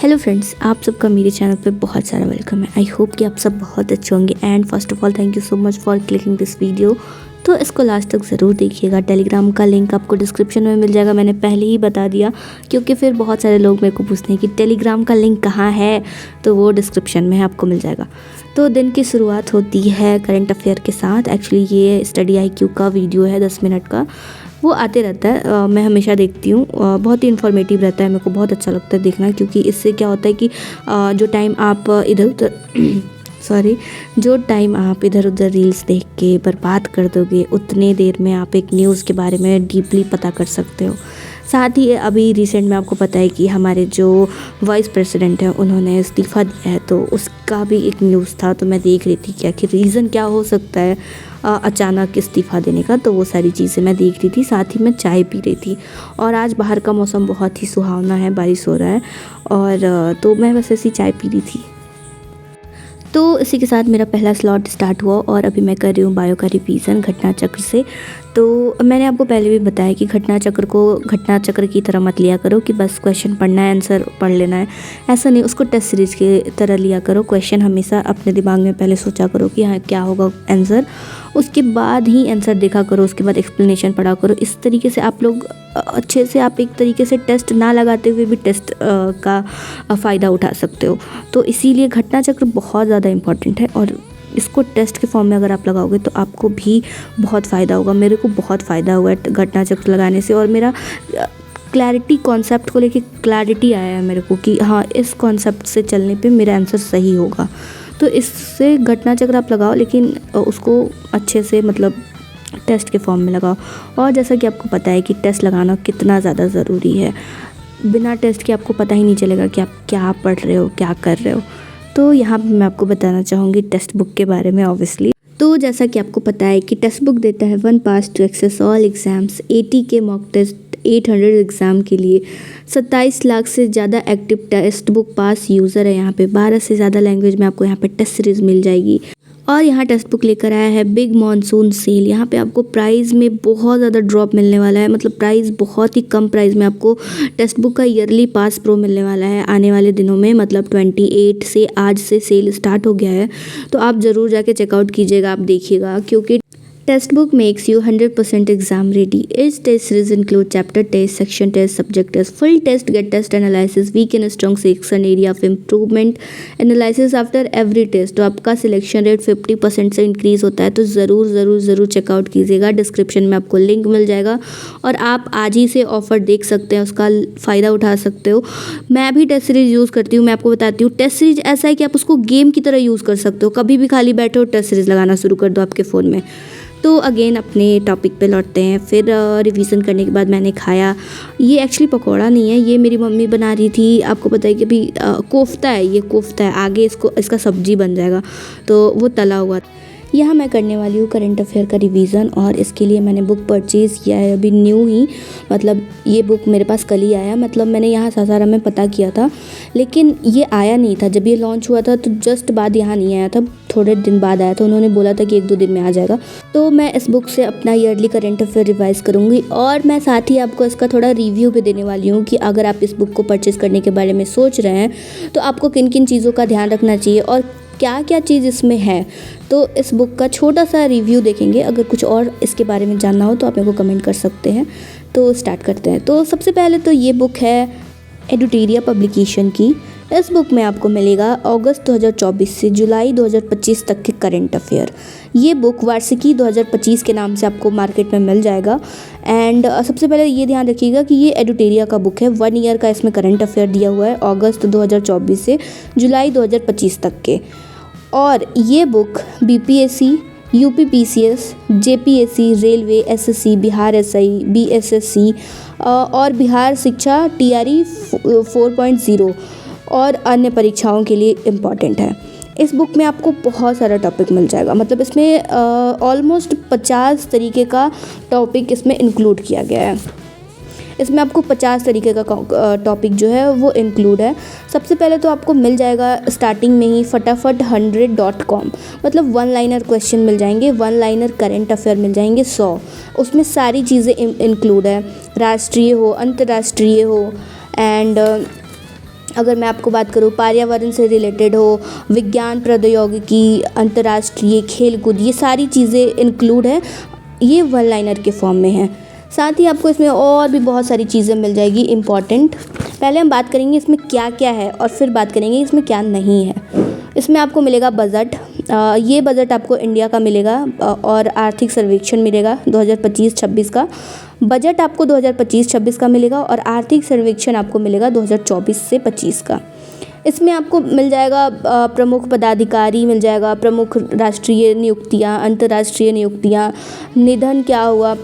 Hello friends, आप सबका मेरे चैनल पे बहुत सारा वेलकम है। आई होप कि आप सब बहुत अच्छे होंगे and first of all thank you so much for clicking this video. तो इसको लास्ट तक ज़रूर देखिएगा। टेलीग्राम का लिंक आपको डिस्क्रिप्शन में मिल जाएगा, मैंने पहले ही बता दिया क्योंकि फिर बहुत सारे लोग मेरे को पूछते हैं कि टेलीग्राम का लिंक कहाँ है, तो वो डिस्क्रिप्शन में आपको मिल जाएगा। तो दिन की शुरुआत होती है करंट अफेयर के साथ। एक्चुअली ये स्टडी IQ का वीडियो है 10 मिनट का, वो आते रहता है। मैं हमेशा देखती हूँ, बहुत ही इन्फॉर्मेटिव रहता है, मेरे को बहुत अच्छा लगता है देखना, क्योंकि इससे क्या होता है कि जो टाइम आप इधर उधर जो टाइम आप इधर उधर रील्स देख के बर्बाद कर दोगे, उतने देर में आप एक न्यूज़ के बारे में डीपली पता कर सकते हो। साथ ही अभी रिसेंट में आपको पता है कि हमारे जो वाइस प्रेसिडेंट हैं उन्होंने इस्तीफ़ा दिया है, तो उसका भी एक न्यूज़ था। तो मैं देख रही थी कि आखिर रीज़न क्या हो सकता है अचानक इस्तीफ़ा देने का, तो वो सारी चीज़ें मैं देख रही थी, साथ ही मैं चाय पी रही थी। और आज बाहर का मौसम बहुत ही सुहावना है, बारिश हो रहा है, और तो मैं बस ऐसी चाय पी रही थी। तो इसी के साथ मेरा पहला स्लॉट स्टार्ट हुआ और अभी मैं कर रही हूँ बायो का रिवीजन घटना चक्र से। तो मैंने आपको पहले भी बताया कि घटना चक्र को घटना चक्र की तरह मत लिया करो कि बस क्वेश्चन पढ़ना है, आंसर पढ़ लेना है, ऐसा नहीं। उसको टेस्ट सीरीज की तरह लिया करो। क्वेश्चन हमेशा अपने दिमाग में पहले सोचा करो कि हाँ क्या होगा आंसर, उसके बाद ही आंसर देखा करो, उसके बाद एक्सप्लेनेशन पढ़ा करो। इस तरीके से आप लोग अच्छे से, आप एक तरीके से टेस्ट ना लगाते हुए भी टेस्ट का फ़ायदा उठा सकते हो। तो इसीलिए घटना चक्र बहुत ज़्यादा इम्पॉर्टेंट है और इसको टेस्ट के फॉर्म में अगर आप लगाओगे तो आपको भी बहुत फ़ायदा होगा। मेरे को बहुत फ़ायदा हुआ है घटना चक्र लगाने से, और मेरा क्लैरिटी, कॉन्सेप्ट को लेके क्लैरिटी आया है मेरे को कि हाँ इस कॉन्सेप्ट से चलने पे मेरा आंसर सही होगा। तो इससे घटना चक्र आप लगाओ, लेकिन उसको अच्छे से मतलब टेस्ट के फॉर्म में लगाओ। और जैसा कि आपको पता है कि टेस्ट लगाना कितना ज़्यादा ज़रूरी है, बिना टेस्ट के आपको पता ही नहीं चलेगा कि आप क्या पढ़ रहे हो, क्या कर रहे हो। तो यहाँ पे मैं आपको बताना चाहूँगी टेक्स्ट बुक के बारे में ऑब्वियसली। तो जैसा कि आपको पता है कि टेक्स्ट बुक देता है 1 पास टू एक्सेस ऑल एग्ज़ाम्स, 80 के मॉक टेस्ट, 800 एग्ज़ाम के लिए। 27 लाख से ज़्यादा एक्टिव टेक्स्ट बुक पास यूज़र है यहाँ पे। 12 से ज़्यादा लैंग्वेज में आपको यहाँ पे टेस्ट सीरीज़ मिल जाएगी। और यहाँ टेक्स्ट बुक लेकर आया है बिग मॉनसून सेल। यहाँ पे आपको प्राइस में बहुत ज़्यादा ड्रॉप मिलने वाला है, मतलब प्राइस बहुत ही कम प्राइस में आपको टेक्स्ट बुक का ईयरली पास प्रो मिलने वाला है आने वाले दिनों में। मतलब 28 से आज से सेल स्टार्ट हो गया है, तो आप ज़रूर जाके चेकआउट कीजिएगा, आप देखिएगा, क्योंकि text book makes you 100% exam ready. Each test series include chapter test, section test, subject test, full test, get test analysis, weak and strong section area of improvement analysis after every test. तो आपका selection rate 50% से increase होता है। तो ज़रूर ज़रूर ज़रूर checkout कीजिएगा, डिस्क्रिप्शन में आपको लिंक मिल जाएगा और आप आज ही से ऑफ़र देख सकते हैं, उसका फ़ायदा उठा सकते हो। मैं भी टेस्ट सीरीज़ यूज़ करती हूँ, मैं आपको बताती हूँ। टेस्ट सीरीज़ ऐसा है कि आप उसको गेम की तरह यूज़ कर सकते हो, कभी भी खाली बैठे हो टेस्ट सीरीज़ लगाना शुरू कर दो आपके फ़ोन में। तो अगेन अपने टॉपिक पे लौटते हैं। फिर रिवीजन करने के बाद मैंने खाया। ये एक्चुअली पकौड़ा नहीं है, ये मेरी मम्मी बना रही थी। आपको पता है कि अभी कोफ्ता है, ये कोफ्ता है, आगे इसका सब्जी बन जाएगा, तो वो तला हुआ। यहाँ मैं करने वाली हूँ करंट अफेयर का रिवीजन, और इसके लिए मैंने बुक परचेज़ किया है अभी न्यू ही। मतलब ये बुक मेरे पास कल ही आया, मतलब मैंने यहाँ सासाराम में पता किया था, लेकिन ये आया नहीं था जब ये लॉन्च हुआ था, तो जस्ट बाद यहाँ नहीं आया था, थोड़े दिन बाद आया था। उन्होंने बोला था कि 1-2 दिन में आ जाएगा। तो मैं इस बुक से अपना ईयरली करंट अफेयर रिवाइज़ करूँगी, और मैं साथ ही आपको इसका थोड़ा रिव्यू भी देने वाली हूँ कि अगर आप इस बुक को परचेज़ करने के बारे में सोच रहे हैं तो आपको किन किन चीज़ों का ध्यान रखना चाहिए और क्या क्या चीज़ इसमें है। तो इस बुक का छोटा सा रिव्यू देखेंगे। अगर कुछ और इसके बारे में जानना हो तो आप मेरे को कमेंट कर सकते हैं। तो स्टार्ट करते हैं। तो सबसे पहले तो ये बुक है एडुटेरिया पब्लिकेशन की। इस बुक में आपको मिलेगा अगस्त 2024 से जुलाई 2025 तक के करंट अफेयर। ये बुक वार्षिकी 2025 के नाम से आपको मार्केट में मिल जाएगा। एंड सबसे पहले ये ध्यान रखिएगा कि ये एडुटेरिया का बुक है। 1 ईयर का इसमें करंट अफेयर दिया हुआ है, अगस्त 2024 से जुलाई 2025 तक के। और ये book BPSC, UPPCS, JPSC, railway, SSC, Bihar SI, BSSC और बिहार शिक्षा TRE 4.0 और अन्य परीक्षाओं के लिए इम्पॉर्टेंट है। इस बुक में आपको बहुत सारा टॉपिक मिल जाएगा, मतलब इसमें ऑलमोस्ट 50 तरीके का टॉपिक इसमें इंक्लूड किया गया है। इसमें आपको 50 तरीके का टॉपिक जो है वो इंक्लूड है। सबसे पहले तो आपको मिल जाएगा स्टार्टिंग में ही फटाफट 100.com, मतलब 1 लाइनर क्वेश्चन मिल जाएंगे, 1 लाइनर करंट अफेयर मिल जाएंगे 100। उसमें सारी चीज़ें इंक्लूड है, राष्ट्रीय हो, अंतर्राष्ट्रीय हो, एंड अगर मैं आपको बात करूँ पर्यावरण से रिलेटेड हो, विज्ञान, प्रौद्योगिकी, अंतर्राष्ट्रीय, खेलकूद, ये सारी चीज़ें इंक्लूड है, ये वन लाइनर के फॉर्म में है। साथ ही आपको इसमें और भी बहुत सारी चीज़ें मिल जाएगी इम्पॉर्टेंट। पहले हम बात करेंगे इसमें क्या क्या है और फिर बात करेंगे इसमें क्या नहीं है। इसमें आपको मिलेगा बजट, ये बजट आपको इंडिया का मिलेगा और आर्थिक सर्वेक्षण मिलेगा 2025-26 का। बजट आपको 2025-26 का मिलेगा और आर्थिक सर्वेक्षण आपको मिलेगा 2024 से 25 का। इसमें आपको मिल जाएगा प्रमुख पदाधिकारी मिल जाएगा, प्रमुख राष्ट्रीय नियुक्तियाँ, अंतर्राष्ट्रीय नियुक्तियाँ, निधन क्या हुआ,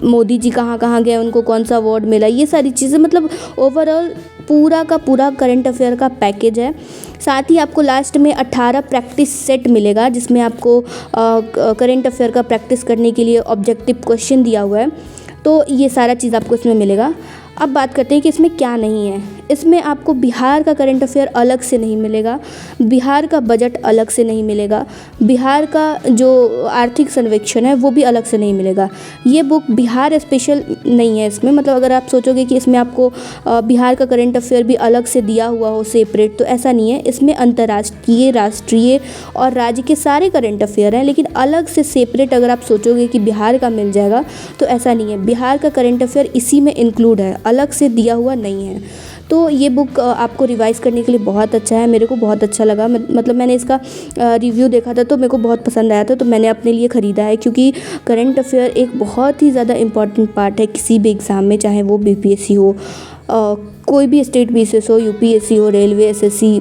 मोदी जी कहाँ कहाँ गए, उनको कौन सा अवार्ड मिला, ये सारी चीज़ें, मतलब ओवरऑल पूरा का पूरा करंट अफेयर का पैकेज है। साथ ही आपको लास्ट में 18 प्रैक्टिस सेट मिलेगा, जिसमें आपको करंट अफेयर का प्रैक्टिस करने के लिए ऑब्जेक्टिव क्वेश्चन दिया हुआ है। तो ये सारा चीज़ आपको इसमें मिलेगा। अब बात करते हैं कि इसमें क्या नहीं है। इसमें आपको बिहार का करंट अफेयर अलग से नहीं मिलेगा, बिहार का बजट अलग से नहीं मिलेगा, बिहार का जो आर्थिक सर्वेक्षण है वो भी अलग से नहीं मिलेगा। ये बुक बिहार स्पेशल नहीं है इसमें, मतलब अगर आप सोचोगे कि इसमें आपको बिहार का करंट अफेयर भी अलग से दिया हुआ हो सेपरेट, तो ऐसा नहीं है। इसमें अंतर्राष्ट्रीय, राष्ट्रीय और राज्य के सारे करंट अफेयर हैं, लेकिन अलग से सेपरेट अगर आप सोचोगे कि बिहार का मिल जाएगा तो ऐसा नहीं है। बिहार का करंट अफेयर इसी में इंक्लूड है, अलग से दिया हुआ नहीं है। तो ये बुक आपको रिवाइज़ करने के लिए बहुत अच्छा है, मेरे को बहुत अच्छा लगा। मतलब मैंने इसका रिव्यू देखा था तो मेरे को बहुत पसंद आया था, तो मैंने अपने लिए ख़रीदा है, क्योंकि करंट अफेयर एक बहुत ही ज़्यादा इम्पॉर्टेंट पार्ट है किसी भी एग्ज़ाम में, चाहे वो बीपीएससी हो, कोई भी स्टेट बीसीएस हो, यूपीएससी हो, रेलवे, एसएससी।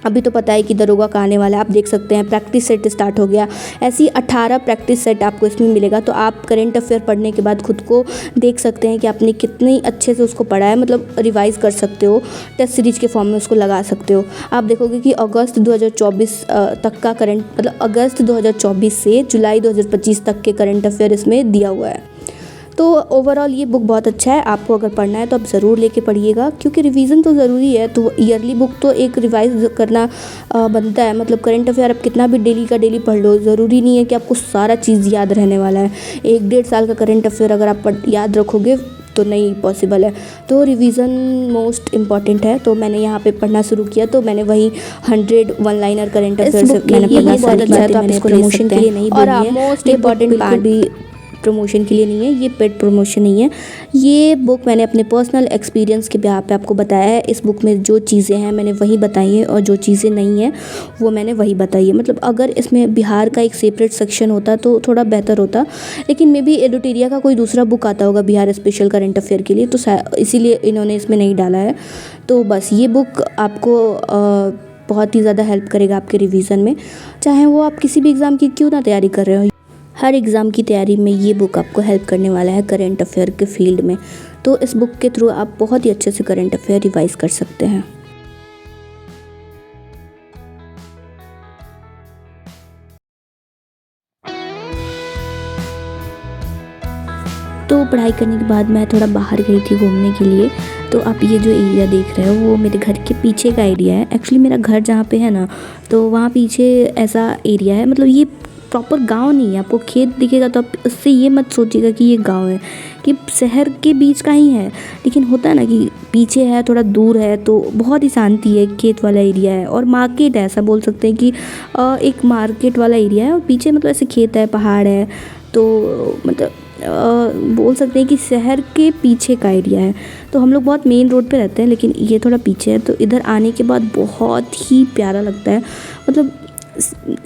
अभी तो पता है कि दरोगा का आने वाला है, आप देख सकते हैं प्रैक्टिस सेट स्टार्ट हो गया। ऐसी 18 प्रैक्टिस सेट आपको इसमें मिलेगा। तो आप करंट अफेयर पढ़ने के बाद खुद को देख सकते हैं कि आपने कितनी अच्छे से उसको पढ़ा है, मतलब रिवाइज़ कर सकते हो, टेस्ट सीरीज के फॉर्म में उसको लगा सकते हो। आप देखोगे कि अगस्त 2024 तक का करंट, मतलब अगस्त 2024 से जुलाई 2025 तक के करंट अफेयर इसमें दिया हुआ है। तो ओवरऑल ये बुक बहुत अच्छा है, आपको अगर पढ़ना है तो आप ज़रूर लेके पढ़िएगा, क्योंकि रिवीजन तो ज़रूरी है। तो ईयरली बुक तो एक रिवाइज करना बनता है। मतलब करंट अफेयर आप कितना भी डेली का डेली पढ़ लो, ज़रूरी नहीं है कि आपको सारा चीज़ याद रहने वाला है। 1-1.5 साल का करंट अफेयर अगर आप याद रखोगे तो नहीं पॉसिबल है। तो रिवीजन मोस्ट इम्पॉर्टेंट है। तो मैंने यहाँ पे पढ़ना शुरू किया, तो मैंने वही 100 वन लाइनर करंट अफेयर से मैंने पढ़ना शुरू किया। तो आप इसको प्रमोशन के लिए नहीं बोलिए, और मोस्ट इम्पॉर्टेंट पार्ट भी प्रमोशन के लिए नहीं है, ये पेड प्रमोशन नहीं है। ये बुक मैंने अपने पर्सनल एक्सपीरियंस के बिहाफ पे आपको बताया है। इस बुक में जो चीज़ें हैं मैंने वही बताई हैं, और जो चीज़ें नहीं हैं वो मैंने वही बताई है। मतलब अगर इसमें बिहार का एक सेपरेट सेक्शन होता तो थोड़ा बेहतर होता, लेकिन मे बी एडुटेरिया का कोई दूसरा बुक आता होगा बिहार स्पेशल करंट अफेयर के लिए, तो इसीलिए इन्होंने इसमें नहीं डाला है। तो बस ये बुक आपको बहुत ही ज़्यादा हेल्प करेगा आपके रिवीजन में, चाहे वो आप किसी भी एग्ज़ाम की क्यों ना तैयारी कर रहे हो। हर एग्ज़ाम की तैयारी में ये बुक आपको हेल्प करने वाला है करंट अफेयर के फील्ड में। तो इस बुक के थ्रू आप बहुत ही अच्छे से करंट अफेयर रिवाइज़ कर सकते हैं। तो पढ़ाई करने के बाद मैं थोड़ा बाहर गई थी घूमने के लिए। तो आप ये जो एरिया देख रहे हो वो मेरे घर के पीछे का एरिया है। एक्चुअली मेरा घर जहाँ पे है ना, तो वहाँ पीछे ऐसा एरिया है। मतलब ये प्रॉपर गांव नहीं है, आपको खेत दिखेगा तो आप उससे ये मत सोचिएगा कि ये गांव है, कि शहर के बीच का ही है। लेकिन होता है ना कि पीछे है, थोड़ा दूर है, तो बहुत ही शांति है, खेत वाला एरिया है और मार्केट है। ऐसा बोल सकते हैं कि एक मार्केट वाला एरिया है और पीछे मतलब ऐसे खेत है, पहाड़ है। तो मतलब बोल सकते हैं कि शहर के पीछे का एरिया है। तो हम लोग बहुत मेन रोड पे रहते हैं, लेकिन ये थोड़ा पीछे है। तो इधर आने के बाद बहुत ही प्यारा लगता है। मतलब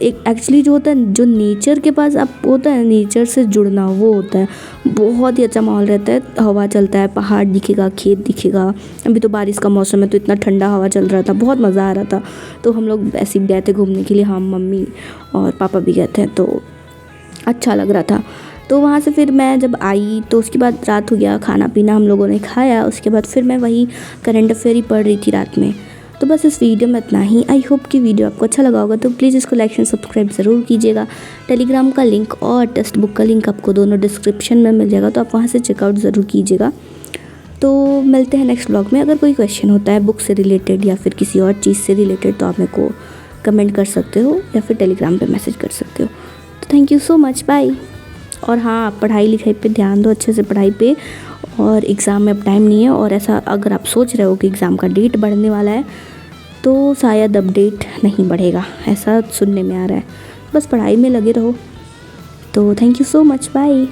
एक एक्चुअली जो होता है, जो नेचर के पास आप होता है, नेचर से जुड़ना, वो होता है। बहुत ही अच्छा माहौल रहता है, हवा चलता है, पहाड़ दिखेगा, खेत दिखेगा। अभी तो बारिश का मौसम है तो इतना ठंडा हवा चल रहा था, बहुत मज़ा आ रहा था। तो हम लोग ऐसे गए थे घूमने के लिए, हम मम्मी और पापा भी गए थे, तो अच्छा लग रहा था। तो वहाँ से फिर मैं जब आई तो उसके बाद रात हो गया, खाना पीना हम लोगों ने खाया। उसके बाद फिर मैं वही करंट अफेयर ही पढ़ रही थी रात में। तो बस इस वीडियो में इतना ही। आई होप कि वीडियो आपको अच्छा लगा होगा, तो प्लीज़ इसको लाइक एंड सब्सक्राइब ज़रूर कीजिएगा। टेलीग्राम का लिंक और टेक्स्ट बुक का लिंक आपको दोनों डिस्क्रिप्शन में मिल जाएगा, तो आप वहाँ से चेकआउट ज़रूर कीजिएगा। तो मिलते हैं नेक्स्ट व्लॉग में। अगर कोई क्वेश्चन होता है बुक से रिलेटेड या फिर किसी और चीज़ से रिलेटेड, तो आप मेरे को कमेंट कर सकते हो या फिर टेलीग्राम पर मैसेज कर सकते हो। तो thank you so much, bye. और हाँ, आप पढ़ाई लिखाई पे ध्यान दो, अच्छे से पढ़ाई पे। और एग्ज़ाम में अब टाइम नहीं है, और ऐसा अगर आप सोच रहे हो कि एग्ज़ाम का डेट बढ़ने वाला है तो शायद अब डेट नहीं बढ़ेगा, ऐसा सुनने में आ रहा है। बस पढ़ाई में लगे रहो। तो thank you so much, bye.